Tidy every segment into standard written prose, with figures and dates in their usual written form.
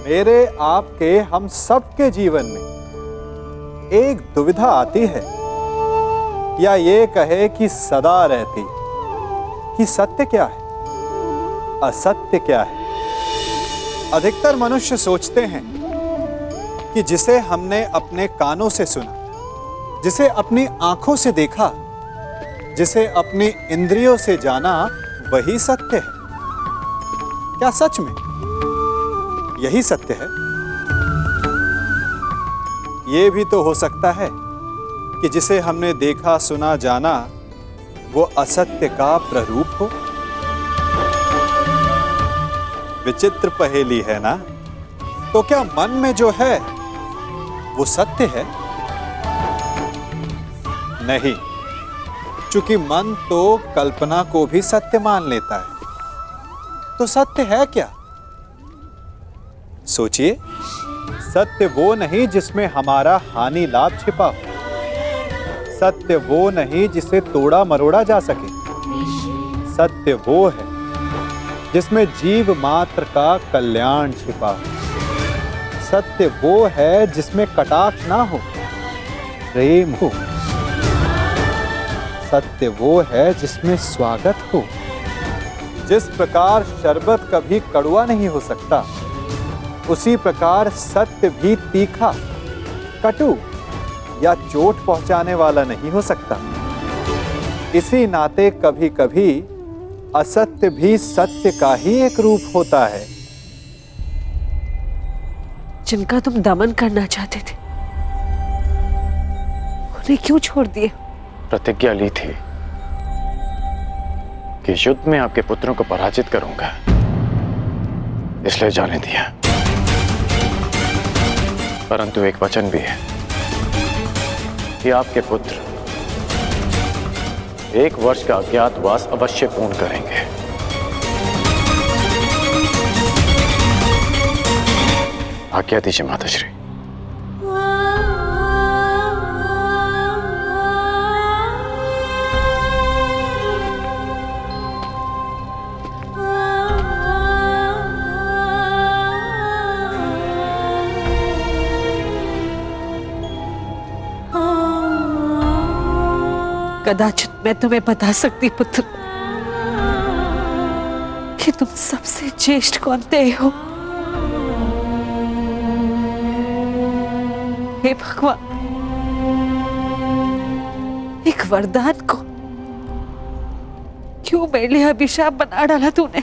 मेरे आपके हम सबके जीवन में एक दुविधा आती है, या ये कहे कि सदा रहती, कि सत्य क्या है, असत्य क्या है। अधिकतर मनुष्य सोचते हैं कि जिसे हमने अपने कानों से सुना, जिसे अपनी आंखों से देखा, जिसे अपनी इंद्रियों से जाना, वही सत्य है। क्या सच में यही सत्य है? ये भी तो हो सकता है कि जिसे हमने देखा, सुना, जाना, वो असत्य का प्ररूप हो। विचित्र पहेली है ना? तो क्या मन में जो है वो सत्य है? नहीं, चूंकि मन तो कल्पना को भी सत्य मान लेता है। तो सत्य है क्या? सोचिए, सत्य वो नहीं जिसमें हमारा हानि लाभ छिपा हो। सत्य वो नहीं जिसे तोड़ा मरोड़ा जा सके। सत्य वो है जिसमें जीव मात्र का कल्याण छिपा हो। सत्य वो है जिसमें कटाक्ष ना हो, प्रेम हो। सत्य वो है जिसमें स्वागत हो। जिस प्रकार शरबत कभी कड़वा नहीं हो सकता, उसी प्रकार सत्य भी तीखा, कटु या चोट पहुंचाने वाला नहीं हो सकता। इसी नाते कभी कभी असत्य भी सत्य का ही एक रूप होता है। जिनका तुम दमन करना चाहते थे, उन्हें क्यों छोड़ दिए? प्रतिज्ञा ली थी कि युद्ध में आपके पुत्रों को पराजित करूंगा, इसलिए जाने दिया। परंतु एक वचन भी है कि आपके पुत्र 1 वर्ष का अज्ञातवास अवश्य पूर्ण करेंगे। आज्ञा दीजिए माताश्री। कदाचित मैं तुम्हें बता सकती पुत्र कि तुम सबसे ज्येष्ठ कौनते हो। हे भगवान, एक वरदान को क्यों मेरे लिए अभिशाप बना डाला तूने?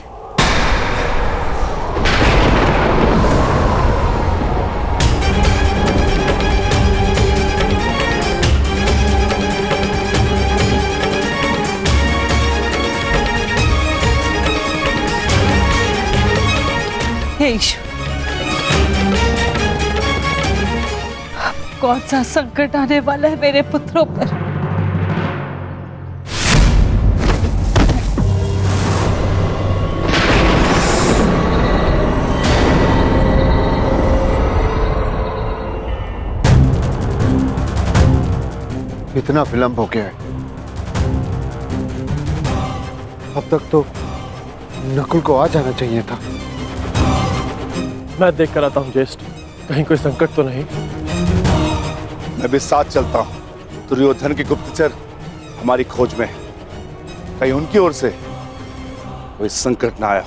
हे ईश्वर, अब कौन सा संकट आने वाला है मेरे पुत्रों पर? इतना विलंब हो गया है। अब तक तो नकुल को आ जाना चाहिए था। मैं देख कर आता हूँ ज्येष्ठ, कहीं कोई संकट तो नहीं। मैं भी साथ चलता हूँ। दुर्योधन के गुप्तचर हमारी खोज में है, कहीं उनकी ओर से कोई संकट ना आया।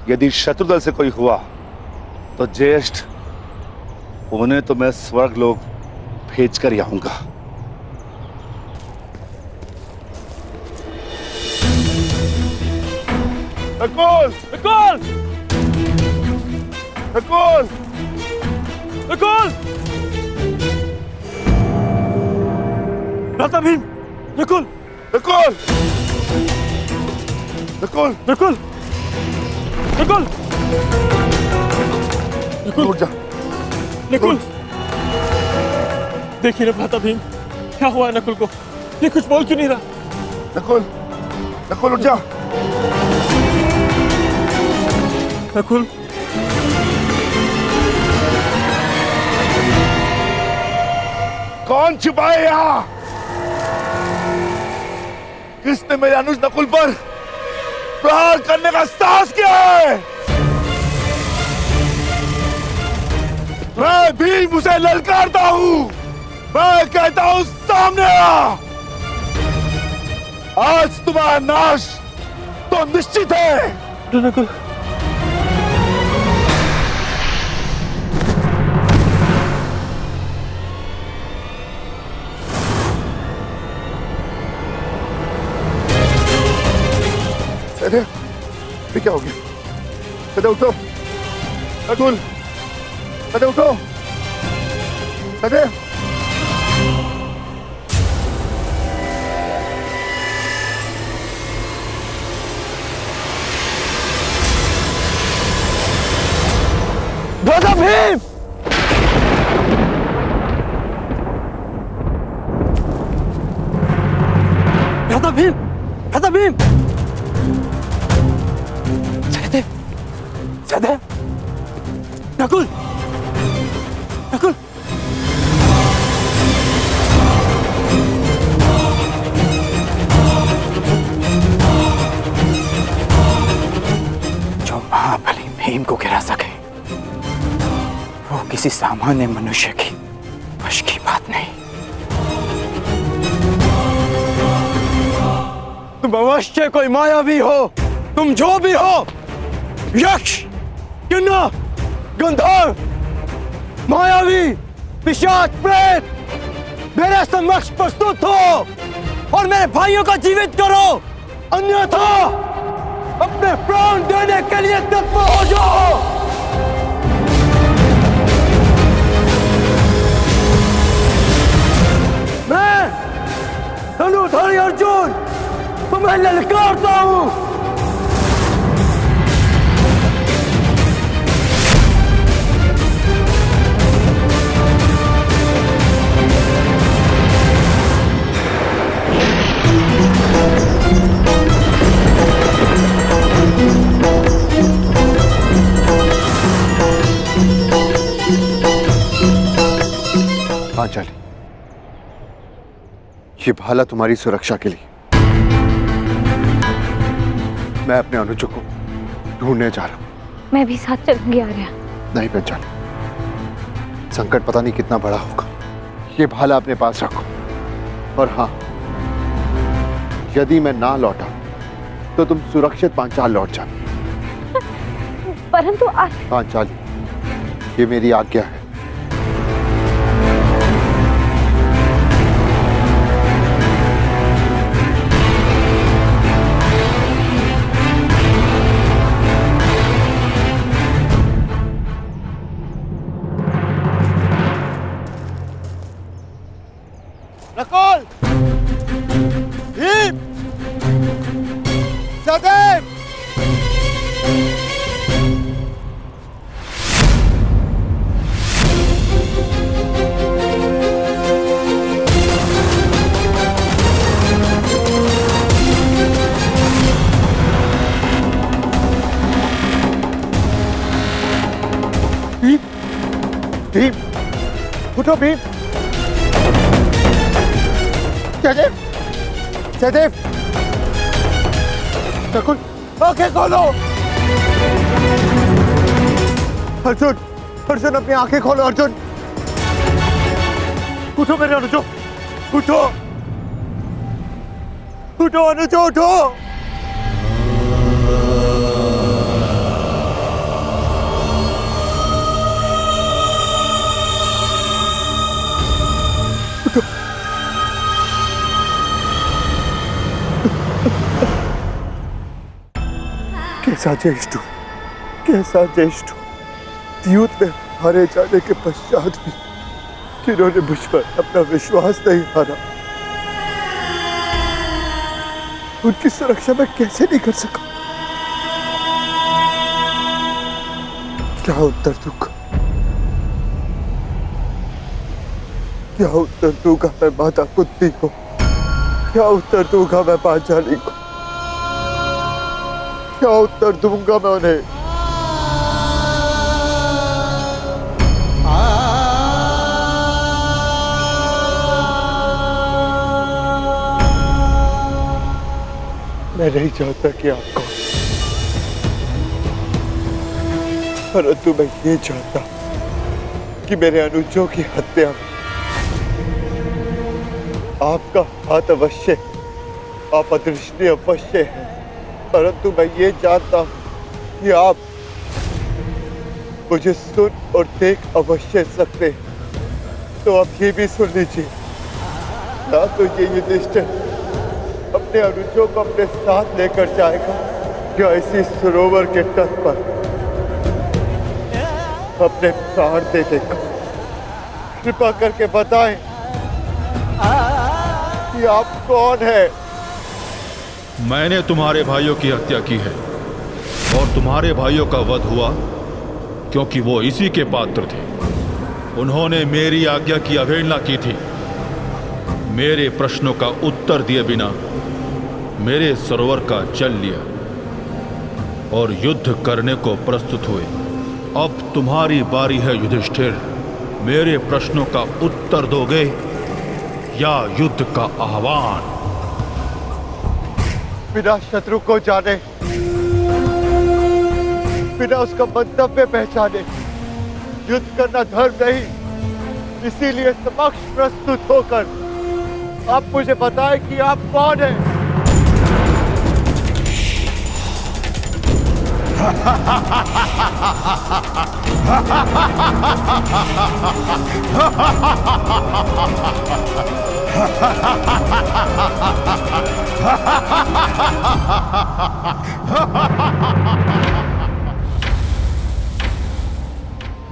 यदि शत्रुदल से कोई हुआ तो ज्येष्ठ, उन्हें तो मैं स्वर्ग लोक भेज कर ही आऊंगा। नकुल! नकुल! नकुल! नकुल! भ्राता भीम! नकुल! नकुल! नकुल! नकुल! नकुल! नकुल! उठ जा। नकुल! देखिए ना भ्राता भीम, क्या हुआ है नकुल को? ये कुछ बोल क्यों नहीं रहा? नकुल! नकुल उठ जा। नकुल! कौन छिपाए यहां? किसने मेरे अनुज नकुल पर प्रहार करने का साहस किया है? मैं भी मुझे ललकारता हूं। मैं कहता हूं सामने आ। आज तुम्हारा नाश तो निश्चित है। नकुल, अरे ये क्या हो गया? अरे उठो नकुल, अरे उठो। अरे दादा भीम! दादा भीम! दादा भीम! सहदेव! सहदेव! नकुल! नकुल! जो महाबली भीम को गिरा सके वो किसी सामान्य मनुष्य की वश की बात नहीं। तुम अवश्य कोई मायावी हो, तुम जो भी हो, यक्ष, किन्नर, गंधर्व, मायावी, पिशाच, प्रेत, मेरे समक्ष प्रस्तुत हो और मेरे भाइयों को जीवित करो, अन्यथा अपने प्राण देने के लिए तत्पर हो जाओ। मैं धनुधारी अर्जुन तुम्हें ललकारता हूं। पांचाली, ये भाला तुम्हारी सुरक्षा के लिए। मैं अपने अनुजों को ढूंढने जा रहा हूं। मैं भी साथ चलूंगी आर्या। नहीं पांचाली, संकट पता नहीं कितना बड़ा होगा। ये भाला अपने पास रखो। और हाँ, यदि मैं ना लौटा तो तुम सुरक्षित पांचाल लौट जाना। परंतु पांचाली, ये मेरी आज्ञा है। नकुल, भीम, सहदेव, भीम, उठो भीम। सहदेव, सहदेव, नकुल, आंखें खोलो। अर्जुन, अर्जुन अपनी आंखें खोलो। अर्जुन, उठो मेरे अनुजो, उठो, उठो अनुजो, उठो। कैसा ज्येष्ठ, कैसा ज्येष्ठ। युद्ध में हारे जाने के पश्चात भी जिन्होंने मुझ पर अपना विश्वास नहीं हारा, उनकी सुरक्षा मैं कैसे नहीं कर सका। क्या उत्तर दूंगा, क्या उत्तर दूंगा मैं माता कुंती को, क्या उत्तर दूंगा मैं पांचाली को, क्या उत्तर दूंगा मैं उन्हें। मैं नहीं चाहता कि आप कहो, परंतु मैं ये चाहता कि मेरे अनुजों की हत्या में आपका हाथ अवश्य, आप अदृश्य अवश्य है, परंतु मैं ये जानता हूं कि आप मुझे सुन और देख अवश्य सकते हैं। तो आप ये भी सुन लीजिए, ना तो ये युधिष्ठिर अपने अनुजों को अपने साथ लेकर जाएगा या इसी सरोवर के तट पर अपने प्राण दे देगा। कृपा करके बताएं कि आप कौन है? मैंने तुम्हारे भाइयों की हत्या की है और तुम्हारे भाइयों का वध हुआ क्योंकि वो इसी के पात्र थे। उन्होंने मेरी आज्ञा की अवहेलना की थी। मेरे प्रश्नों का उत्तर दिए बिना मेरे सरोवर का जल लिया और युद्ध करने को प्रस्तुत हुए। अब तुम्हारी बारी है युधिष्ठिर, मेरे प्रश्नों का उत्तर दोगे या युद्ध का आह्वान? बिना शत्रु को जाने, बिना उसका मंतव्य पहचाने युद्ध करना धर्म नहीं। इसीलिए समक्ष प्रस्तुत होकर आप मुझे बताएं कि आप कौन हैं?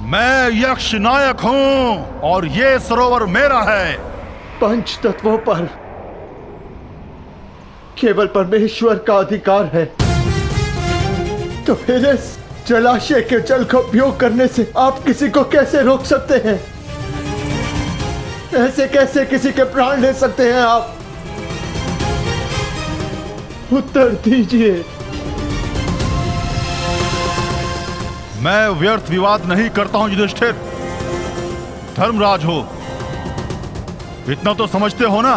मैं यक्ष नायक हूं और ये सरोवर मेरा है। पंच तत्वों पर केवल परमेश्वर का अधिकार है, तो फिर इस जलाशय के जल का उपयोग करने से आप किसी को कैसे रोक सकते हैं? ऐसे कैसे किसी के प्राण ले सकते हैं आप? उत्तर दीजिए। मैं व्यर्थ विवाद नहीं करता हूं युधिष्ठिर। धर्मराज हो, इतना तो समझते हो ना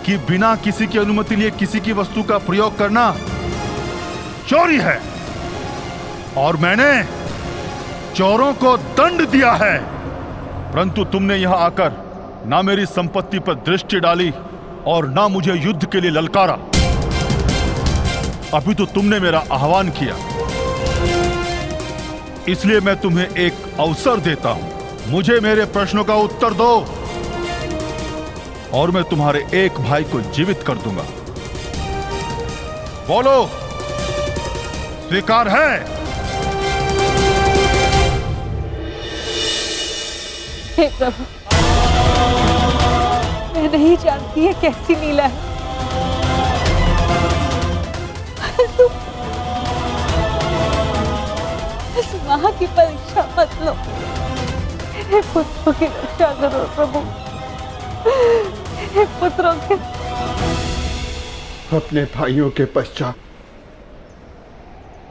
कि बिना किसी की अनुमति लिए किसी की वस्तु का प्रयोग करना चोरी है और मैंने चोरों को दंड दिया है। परंतु तुमने यहां आकर ना मेरी संपत्ति पर दृष्टि डाली और ना मुझे युद्ध के लिए ललकारा। अभी तो तुमने मेरा आह्वान किया, इसलिए मैं तुम्हें एक अवसर देता हूं। मुझे मेरे प्रश्नों का उत्तर दो और मैं तुम्हारे एक भाई को जीवित कर दूंगा। बोलो, स्वीकार है? हे प्रभु, मैं नहीं जानती है कैसी लीला है, परंतु इस मां की परीक्षा मत लो। मेरे पुत्रों की रक्षा करो प्रभु, मेरे पुत्रों के। अपने भाइयों के पश्चात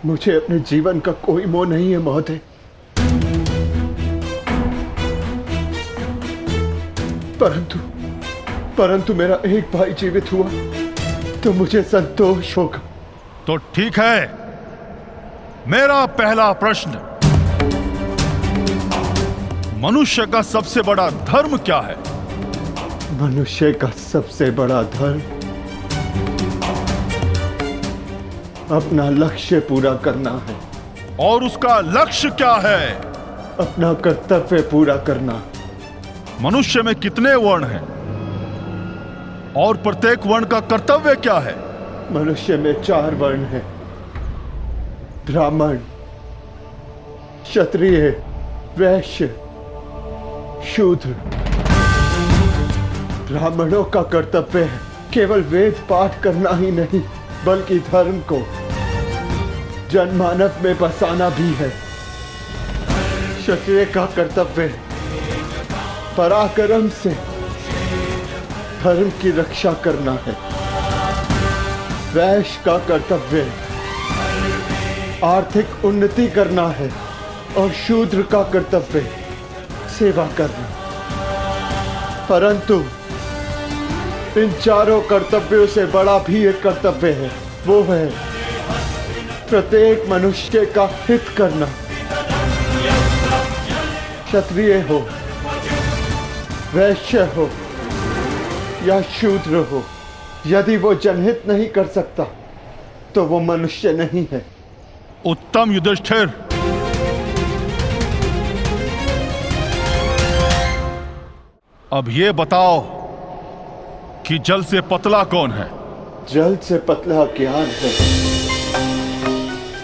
मुझे अपने जीवन का कोई मोह नहीं है महोदय। परंतु मेरा एक भाई जीवित हुआ तो मुझे संतोष होगा। तो ठीक है, मेरा पहला प्रश्न, मनुष्य का सबसे बड़ा धर्म क्या है? मनुष्य का सबसे बड़ा धर्म अपना लक्ष्य पूरा करना है। और उसका लक्ष्य क्या है? अपना कर्तव्य पूरा करना। मनुष्य में कितने वर्ण हैं और प्रत्येक वर्ण का कर्तव्य क्या है? मनुष्य में 4 वर्ण हैं, ब्राह्मण, क्षत्रिय, वैश्य, शूद्र। ब्राह्मणों का कर्तव्य है केवल वेद पाठ करना ही नहीं, बल्कि धर्म को जनमानव में बसाना भी है। क्षत्रिय का कर्तव्य पराक्रम से धर्म की रक्षा करना है। वैश्य का कर्तव्य आर्थिक उन्नति करना है और शूद्र का कर्तव्य सेवा करना। परंतु इन चारों कर्तव्यों से बड़ा भी एक कर्तव्य है, वो है प्रत्येक मनुष्य का हित करना। क्षत्रिय हो, वैश्य हो या शूद्र हो, यदि वो जनहित नहीं कर सकता तो वो मनुष्य नहीं है। उत्तम युधिष्ठिर, अब ये बताओ कि जल से पतला कौन है? जल से पतला ज्ञान है,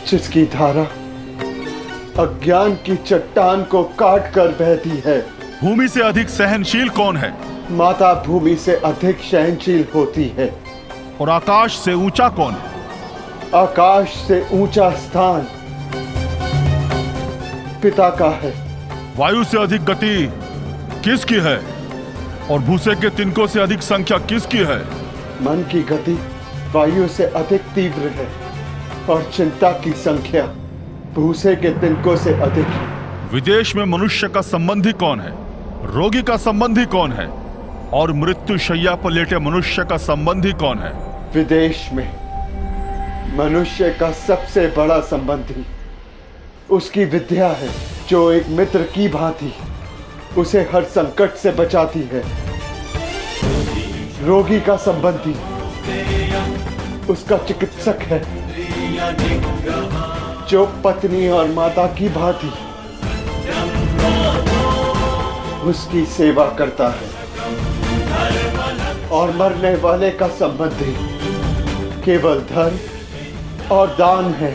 जिसकी धारा अज्ञान की चट्टान को काट कर बहती है। भूमि से अधिक सहनशील कौन है? माता भूमि से अधिक सहनशील होती है। और आकाश से ऊंचा कौन है? आकाश से ऊंचा स्थान पिता का है। वायु से अधिक गति किसकी है? और भूसे के तिनकों से अधिक संख्या किसकी है? मन की गति वायु से अधिक तीव्र है और चिंता की संख्या भूसे के तिनकों से अधिक है। विदेश में मनुष्य का संबंधी कौन है? रोगी का संबंधी कौन है? और मृत्यु शैया पर लेटे मनुष्य का संबंधी कौन है? विदेश में मनुष्य का सबसे बड़ा संबंधी उसकी विद्या है, जो एक मित्र की भांति उसे हर संकट से बचाती है। रोगी का संबंधी उसका चिकित्सक है, जो पत्नी और माता की भांति उसकी सेवा करता है। और मरने वाले का संबंधी केवल धर्म और दान है,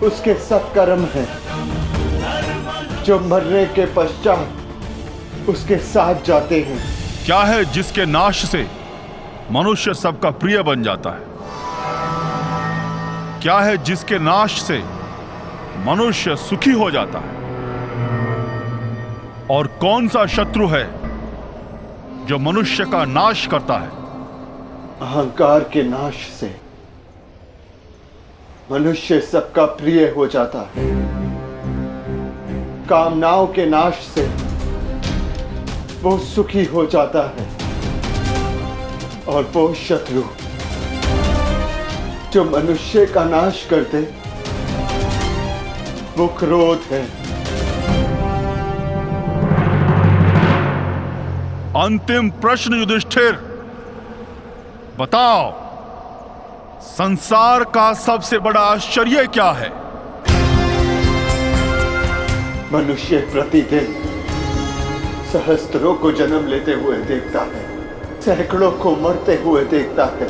उसके सत्कर्म है, जो मरने के पश्चात उसके साथ जाते हैं। क्या है जिसके नाश से मनुष्य सबका प्रिय बन जाता है? क्या है जिसके नाश से मनुष्य सुखी हो जाता है? और कौन सा शत्रु है जो मनुष्य का नाश करता है? अहंकार के नाश से मनुष्य सबका प्रिय हो जाता है। कामनाओं के नाश से वो सुखी हो जाता है। और वो शत्रु जो मनुष्य का नाश करते वो क्रोध है। अंतिम प्रश्न युधिष्ठिर, बताओ संसार का सबसे बड़ा आश्चर्य क्या है? मनुष्य प्रतिदिन सहस्त्रों को जन्म लेते हुए देखता है, सैकड़ों को मरते हुए देखता है,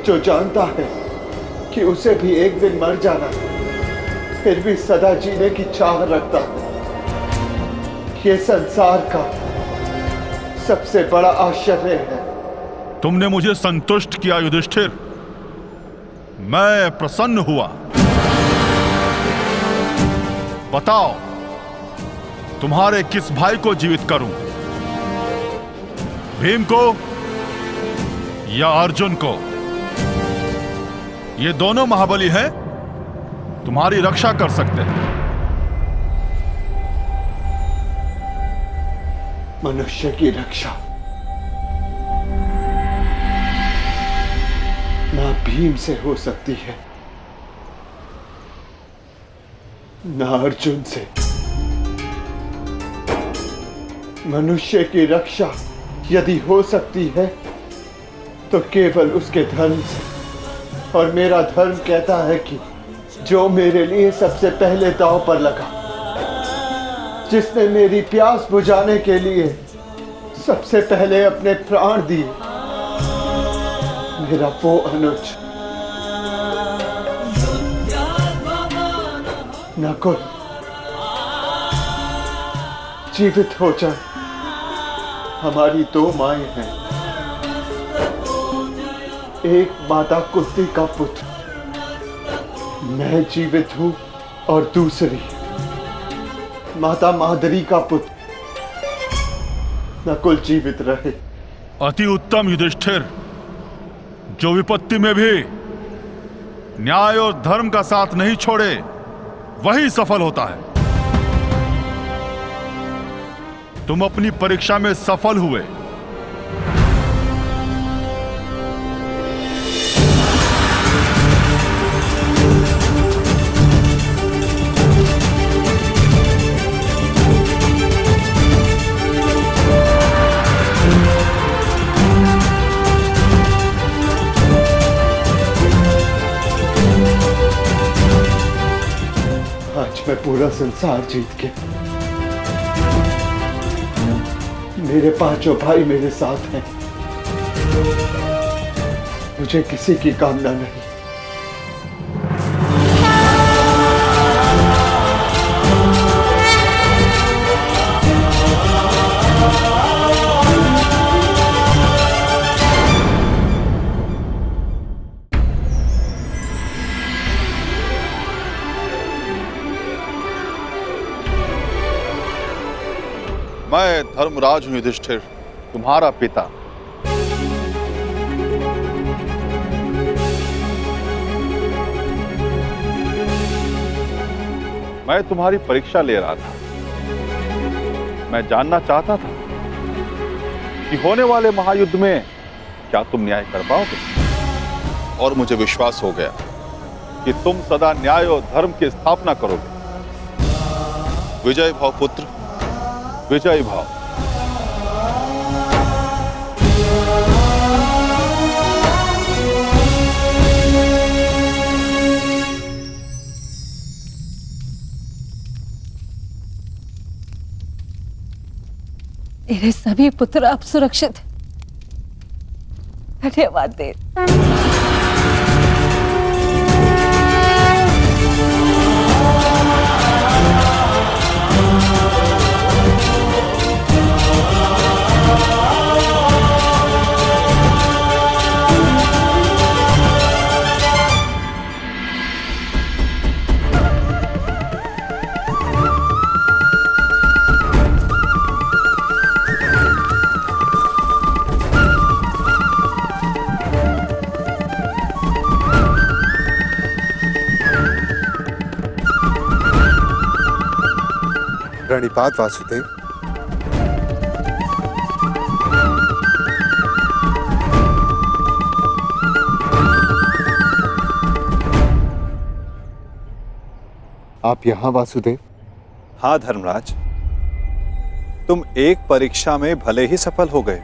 जो जानता है कि उसे भी एक दिन मर जाना है, फिर भी सदा जीने की चाह रखता है। ये संसार का सबसे बड़ा आश्चर्य है। तुमने मुझे संतुष्ट किया युधिष्ठिर, मैं प्रसन्न हुआ। बताओ तुम्हारे किस भाई को जीवित करूं? भीम को या अर्जुन को? ये दोनों महाबली हैं, तुम्हारी रक्षा कर सकते हैं। मनुष्य की रक्षा ना भीम से हो सकती है, ना अर्जुन से। मनुष्य की रक्षा यदि हो सकती है तो केवल उसके धर्म से। और मेरा धर्म कहता है कि जो मेरे लिए सबसे पहले दांव पर लगा, जिसने मेरी प्यास बुझाने के लिए सबसे पहले अपने प्राण दिए, मेरा वो अनुज नकुल जीवित हो जाए। हमारी दो माएं हैं, एक माता कुंती का पुत्र मैं जीवित हूं और दूसरी माता मादरी का पुत्र नकुल जीवित रहे। अति उत्तम युधिष्ठिर, जो विपत्ति में भी न्याय और धर्म का साथ नहीं छोड़े वही सफल होता है। तुम अपनी परीक्षा में सफल हुए। मैं पूरा संसार जीत के, मेरे पांचों भाई मेरे साथ हैं, मुझे किसी की कामना नहीं। मैं धर्मराज हूं युधिष्ठिर, तुम्हारा पिता। मैं तुम्हारी परीक्षा ले रहा था। मैं जानना चाहता था कि होने वाले महायुद्ध में क्या तुम न्याय कर पाओगे, और मुझे विश्वास हो गया कि तुम सदा न्याय और धर्म की स्थापना करोगे। विजय भाव पुत्र, विजय भाव। मेरे सभी पुत्र अब सुरक्षित हैं। धन्यवाद देव। प्रणिपात वासुदेव। आप यहां वासुदेव? हाँ धर्मराज, तुम एक परीक्षा में भले ही सफल हो गए,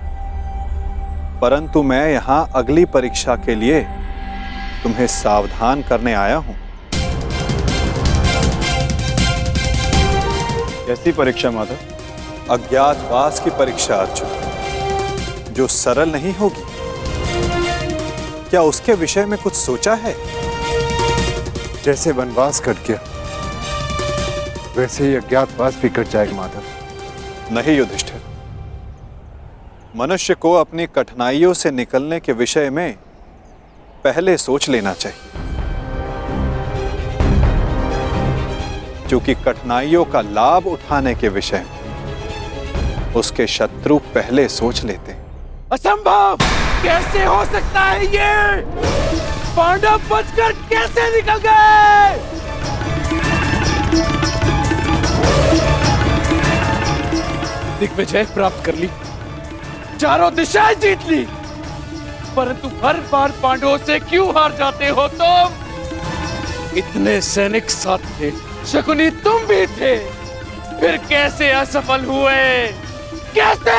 परंतु मैं यहां अगली परीक्षा के लिए तुम्हें सावधान करने आया हूं। कैसी परीक्षा माधव? अज्ञातवास की परीक्षा अर्जुन, जो सरल नहीं होगी। क्या उसके विषय में कुछ सोचा है? जैसे वनवास कट गया वैसे ही अज्ञातवास भी कट जाएगा माधव। नहीं युधिष्ठिर, मनुष्य को अपनी कठिनाइयों से निकलने के विषय में पहले सोच लेना चाहिए, क्योंकि कठिनाइयों का लाभ उठाने के विषय में उसके शत्रु पहले सोच लेते हैं। असंभव! कैसे हो सकता है ये? पांडव बचकर कैसे निकल गए? दिग्विजय प्राप्त कर ली, चारों दिशाएं जीत ली, परंतु हर बार पांडवों से क्यों हार जाते हो तुम? इतने सैनिक साथ थे, शकुनी तुम भी थे, फिर कैसे असफल हुए? कैसे?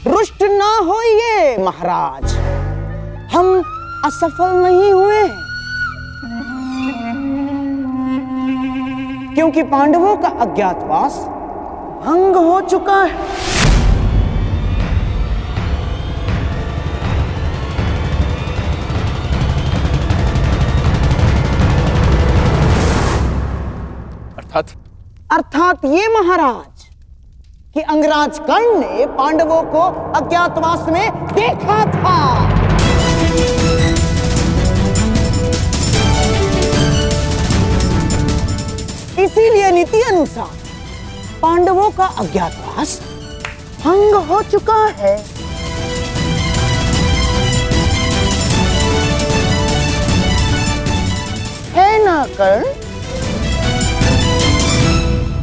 रुष्ट ना होइए महाराज, हम असफल नहीं हुए, क्योंकि पांडवों का अज्ञातवास भंग हो चुका है। अर्थात ये महाराज कि अंगराज कर्ण ने पांडवों को अज्ञातवास में देखा था। इसीलिए नीति अनुसार पांडवों का अज्ञातवास भंग हो चुका है। है ना कर्ण?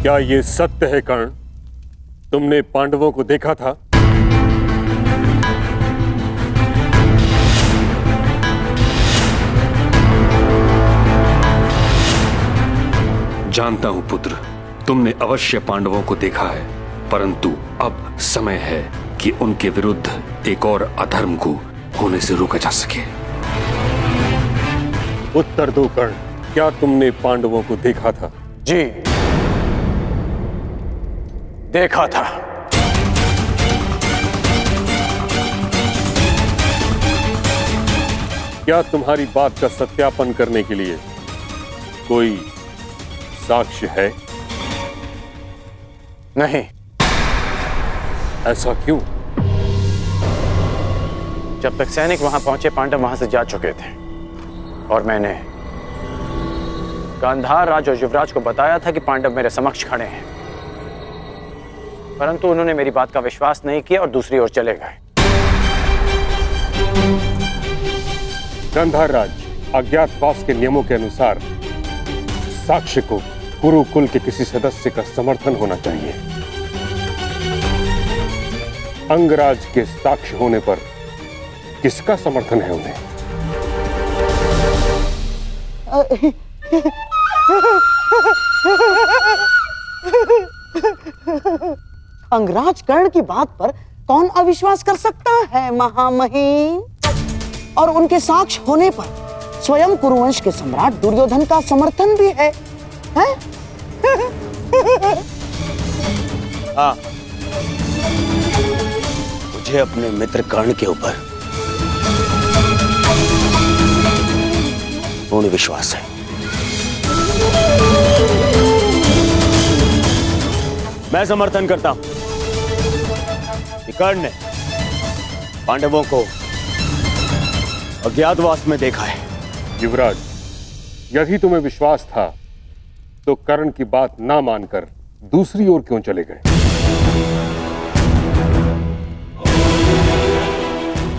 क्या ये सत्य है कर्ण? तुमने पांडवों को देखा था? जानता हूं पुत्र, तुमने अवश्य पांडवों को देखा है, परंतु अब समय है कि उनके विरुद्ध एक और अधर्म को होने से रोका जा सके। उत्तर दो कर्ण, क्या तुमने पांडवों को देखा था? जी, देखा था। क्या तुम्हारी बात का सत्यापन करने के लिए कोई साक्ष्य है? नहीं। ऐसा क्यों? जब तक सैनिक वहां पहुंचे, पांडव वहां से जा चुके थे और मैंने गांधार राज और युवराज को बताया था कि पांडव मेरे समक्ष खड़े हैं, परंतु उन्होंने मेरी बात का विश्वास नहीं किया और दूसरी ओर चले गए। गांधार राज, अज्ञातवास के नियमों के अनुसार साक्ष्य को कुरुकुल के किसी सदस्य का समर्थन होना चाहिए। अंगराज के साक्ष्य होने पर किसका समर्थन है उन्हें? अंगराज कर्ण की बात पर कौन अविश्वास कर सकता है महामहिम? और उनके साक्ष्य होने पर स्वयं कुरुवंश के सम्राट दुर्योधन का समर्थन भी है, हैं? हाँ, मुझे अपने मित्र कर्ण के ऊपर पूर्ण विश्वास है। मैं समर्थन करता हूं कि कर्ण ने पांडवों को अज्ञातवास में देखा है। युवराज, यदि तुम्हें विश्वास था तो कर्ण की बात ना मानकर दूसरी ओर क्यों चले गए?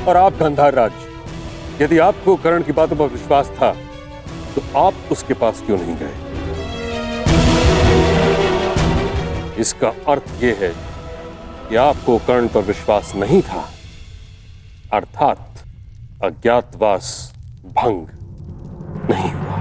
और आप गांधार राज, यदि आपको कर्ण की बातों पर विश्वास था तो आप उसके पास क्यों नहीं गए? इसका अर्थ यह है कि आपको कर्ण पर विश्वास नहीं था, अर्थात अज्ञातवास भंग नहीं हुआ।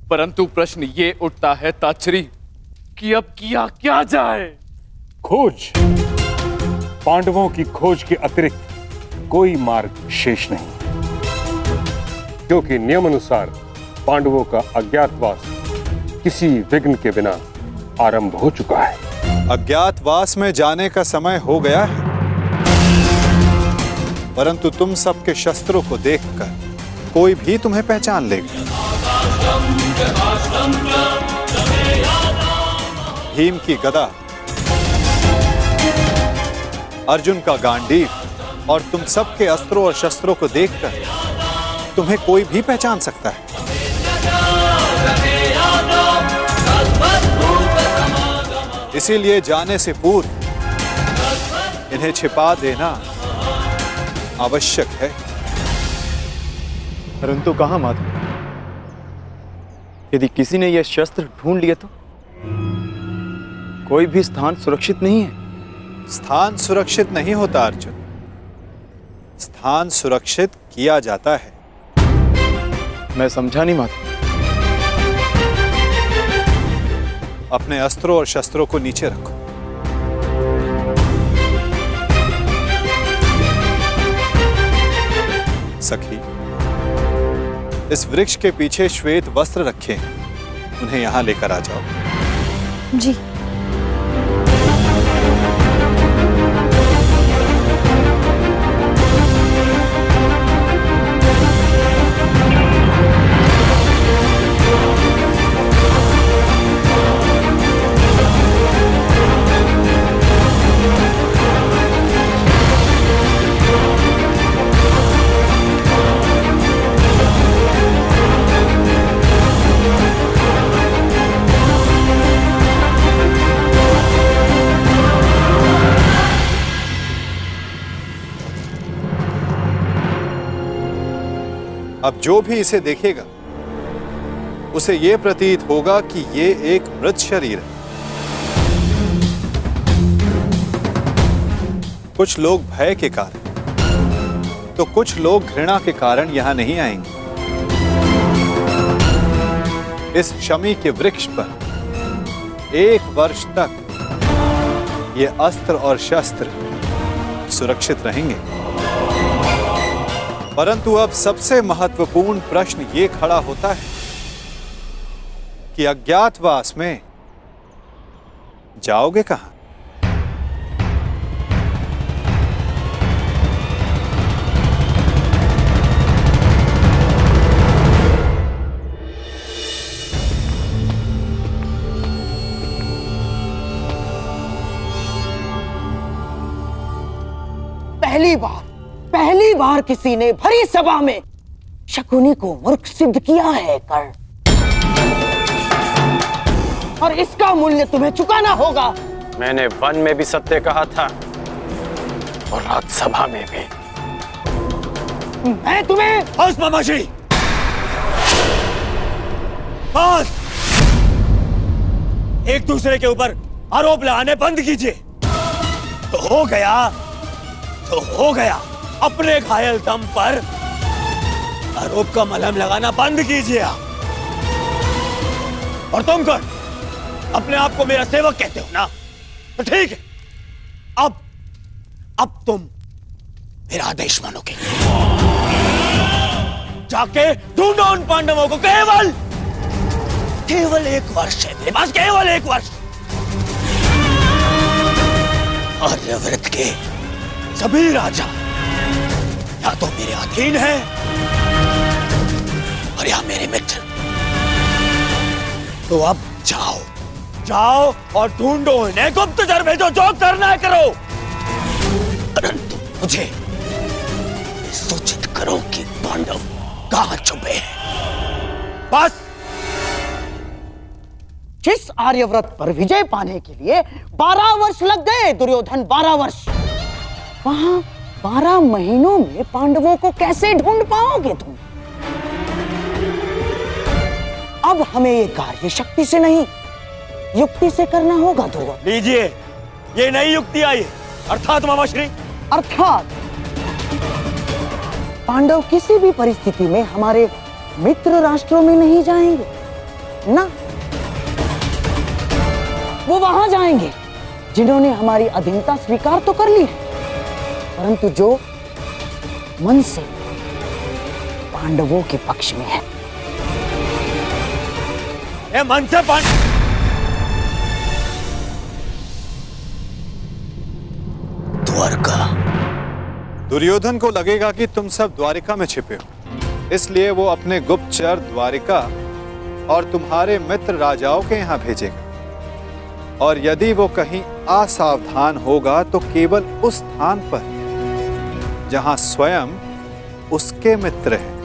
परंतु प्रश्न ये उठता है ताच्छरी कि अब किया क्या जाए? खोज। पांडवों की खोज के अतिरिक्त कोई मार्ग शेष नहीं, क्योंकि नियम अनुसार पांडवों का अज्ञातवास किसी विघ्न के बिना आरंभ हो चुका है। अज्ञातवास में जाने का समय हो गया है, परंतु तुम सबके शस्त्रों को देखकर कोई भी तुम्हें पहचान लेगा। भीम की गदा, अर्जुन का गांडीव और तुम सबके अस्त्रों और शस्त्रों को देखकर तुम्हें कोई भी पहचान सकता है। इसीलिए जाने से पूर्व इन्हें छिपा देना आवश्यक है। परंतु कहां माधव? यदि किसी ने यह शस्त्र ढूंढ लिए तो? कोई भी स्थान सुरक्षित नहीं है। स्थान सुरक्षित नहीं होता अर्जुन, स्थान सुरक्षित किया जाता है। मैं समझा नहीं माधव। अपने अस्त्रों और शस्त्रों को नीचे रखो। सखी, इस वृक्ष के पीछे श्वेत वस्त्र रखे हैं, उन्हें यहां लेकर आ जाओ। जी। अब जो भी इसे देखेगा उसे यह प्रतीत होगा कि ये एक मृत शरीर है। कुछ लोग भय के कारण तो कुछ लोग घृणा के कारण यहां नहीं आएंगे। इस शमी के वृक्ष पर 1 वर्ष तक ये अस्त्र और शस्त्र सुरक्षित रहेंगे। परंतु अब सबसे महत्वपूर्ण प्रश्न ये खड़ा होता है कि अज्ञातवास में जाओगे कहां? पहली बार किसी ने भरी सभा में शकुनी को मूर्ख सिद्ध किया है कर्ण, और इसका मूल्य तुम्हें चुकाना होगा। मैंने वन में भी सत्य कहा था और राजसभा में भी। मैं तुम्हें बस मामाश्री, बस। एक दूसरे के ऊपर आरोप लगाने बंद कीजिए। तो हो गया। अपने घायल दम पर आरोप का मलहम लगाना बंद कीजिए आप। और तुम कौन? अपने आप को मेरा सेवक कहते हो ना? तो ठीक है, अब तुम मेरा आदेश मानोगे। जाके ढूंढो उन पांडवों को। केवल 1 वर्ष है मेरे पास, केवल 1 वर्ष। आर्यव्रत के सभी राजा या तो मेरे अधीन हैं और या मेरे मित्र। तो अब जाओ और ढूंढो इन्हें, गुप्तचर भेजो, जो करना है करो। परंतु मुझे सूचित करो कि पांडव कहां छुपे हैं। बस। जिस आर्यव्रत पर विजय पाने के लिए 12 वर्ष लग गए दुर्योधन, 12 वर्ष, वहां 12 महीनों में पांडवों को कैसे ढूंढ पाओगे तुम? अब हमें ये कार्य शक्ति से नहीं, युक्ति से करना होगा दुर्योधन। लीजिए, ये नई युक्ति आई, अर्थात मामाश्री, अर्थात पांडव किसी भी परिस्थिति में हमारे मित्र राष्ट्रों में नहीं जाएंगे ना। वो वहां जाएंगे जिन्होंने हमारी अधीनता स्वीकार तो कर ली है, परंतु जो मन से पांडवों के पक्ष में है। मन से द्वारका। दुर्योधन को लगेगा कि तुम सब द्वारिका में छिपे हो, इसलिए वो अपने गुप्तचर द्वारिका और तुम्हारे मित्र राजाओं के यहां भेजेगा। और यदि वो कहीं असावधान होगा तो केवल उस स्थान पर जहां स्वयं उसके मित्र हैं।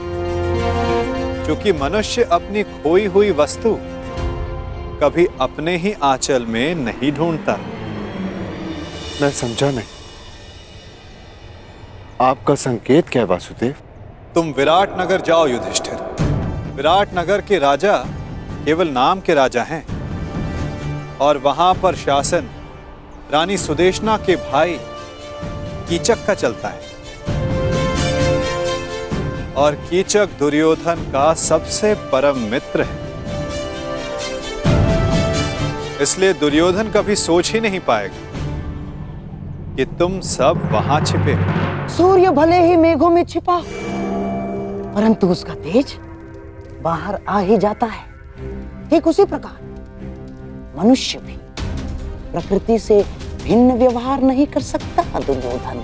क्योंकि मनुष्य अपनी खोई हुई वस्तु कभी अपने ही आंचल में नहीं ढूंढता। मैं समझा नहीं, आपका संकेत क्या है वासुदेव? तुम विराट नगर जाओ युधिष्ठिर। विराट नगर के राजा केवल नाम के राजा हैं और वहां पर शासन रानी सुदेशना के भाई कीचक का चलता है। और कीचक दुर्योधन का सबसे परम मित्र है, इसलिए दुर्योधन कभी सोच ही नहीं पाएगा कि तुम सब वहां छिपे। सूर्य भले ही मेघों में छिपा हो, परंतु उसका तेज बाहर आ ही जाता है। ठीक उसी प्रकार मनुष्य भी प्रकृति से भिन्न व्यवहार नहीं कर सकता दुर्योधन,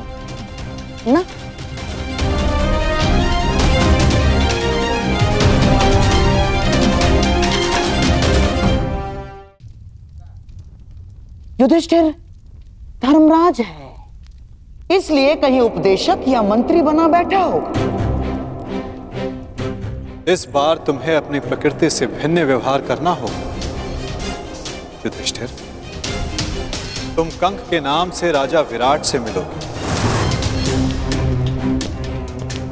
ना? युधिष्ठिर धर्मराज है, इसलिए कहीं उपदेशक या मंत्री बना बैठा होगा। इस बार तुम्हें अपनी प्रकृति से भिन्न व्यवहार करना होगा युधिष्ठिर। तुम कंक के नाम से राजा विराट से मिलोगे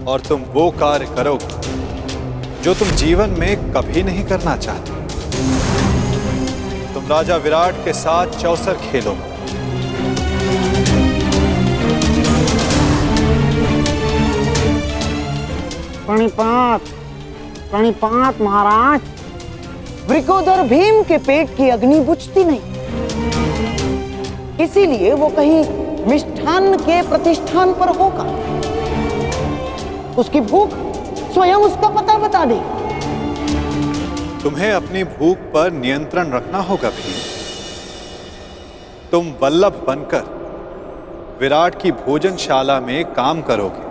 और तुम वो कार्य करोगे जो तुम जीवन में कभी नहीं करना चाहते। तुम राजा विराट के साथ चौसर खेलोगे। प्रणिपात प्रणिपात महाराज। वृकोदर भीम के पेट की अग्नि बुझती नहीं, इसीलिए वो कहीं मिष्ठान के प्रतिष्ठान पर होगा। उसकी भूख स्वयं उसका पता बता दे। तुम्हें अपनी भूख पर नियंत्रण रखना होगा भीम। तुम वल्लभ बनकर विराट की भोजनशाला में काम करोगे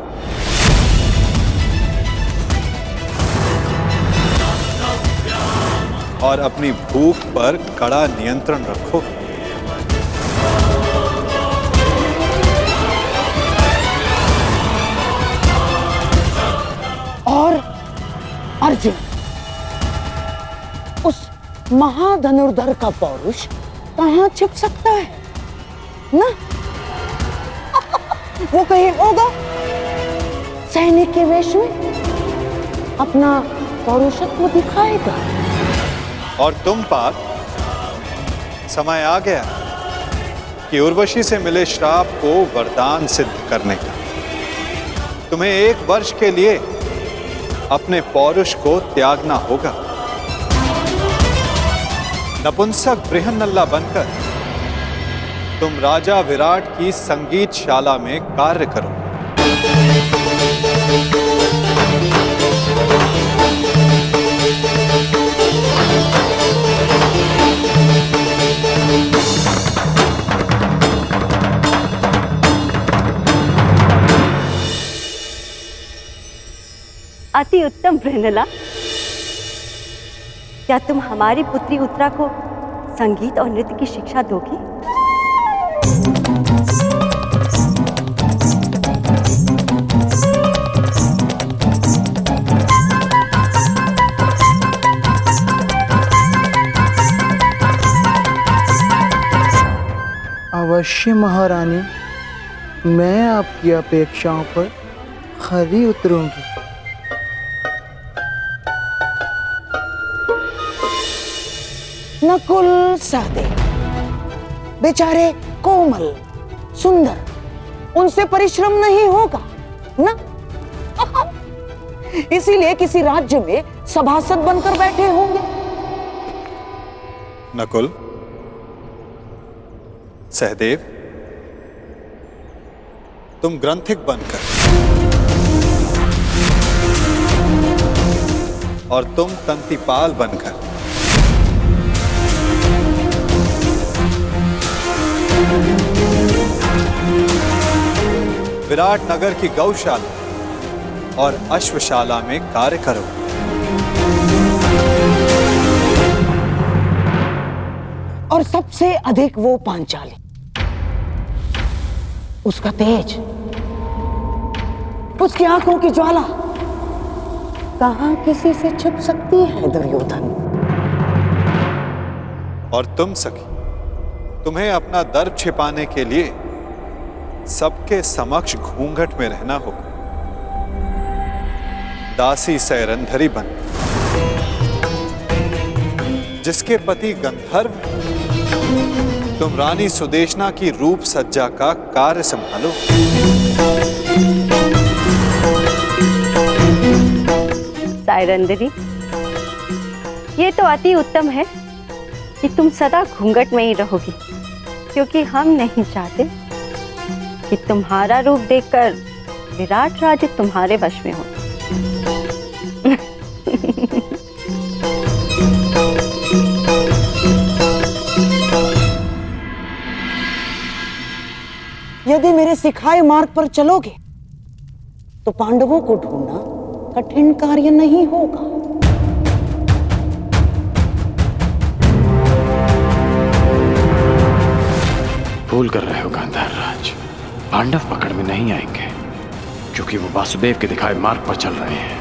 और अपनी भूख पर कड़ा नियंत्रण रखोगे। और अर्जुन, उस महाधनुर्धर का पौरुष कहां छिप सकता है ना? वो कहीं होगा सैनिक के वेश में अपना पौरुषत्व दिखाएगा। और तुम पार्थ, समय आ गया कि उर्वशी से मिले श्राप को वरदान सिद्ध करने का। तुम्हें 1 वर्ष के लिए अपने पौरुष को त्यागना होगा। नपुंसक बृहन्नल्ला बनकर तुम राजा विराट की संगीतशाला में कार्य करो। अति उत्तम बृहन्नला, क्या तुम हमारी पुत्री उत्तरा को संगीत और नृत्य की शिक्षा दोगी? अवश्य महारानी, मैं आपकी अपेक्षाओं पर खरी उतरूंगी। नकुल सहदेव बेचारे कोमल सुंदर, उनसे परिश्रम नहीं होगा ना? इसीलिए किसी राज्य में सभासद बनकर बैठे होंगे। नकुल, सहदेव, तुम ग्रंथिक बनकर और तुम तंतिपाल बनकर विराट नगर की गौशाला और अश्वशाला में कार्य करो। और सबसे अधिक वो पांचाली, उसका तेज, उसकी आंखों की ज्वाला कहां किसी से छिप सकती है दुर्योधन? और तुम सखी, तुम्हें अपना दर्प छिपाने के लिए सबके समक्ष घूंघट में रहना होगा। दासी सैरंधरी बन, जिसके पति गंधर्व, तुम रानी सुदेशना की रूप सज्जा का कार्य संभालो। सैरंधरी, ये तो अति उत्तम है कि तुम सदा घूंघट में ही रहोगी, क्योंकि हम नहीं चाहते कि तुम्हारा रूप देखकर विराट राज्य तुम्हारे वश में हो। यदि मेरे सिखाए मार्ग पर चलोगे तो पांडवों को ढूंढना कठिन कार्य नहीं होगा। भूल कर रहे हो गांधार राज, पांडव पकड़ में नहीं आएंगे, क्योंकि वो वासुदेव के दिखाए मार्ग पर चल रहे हैं।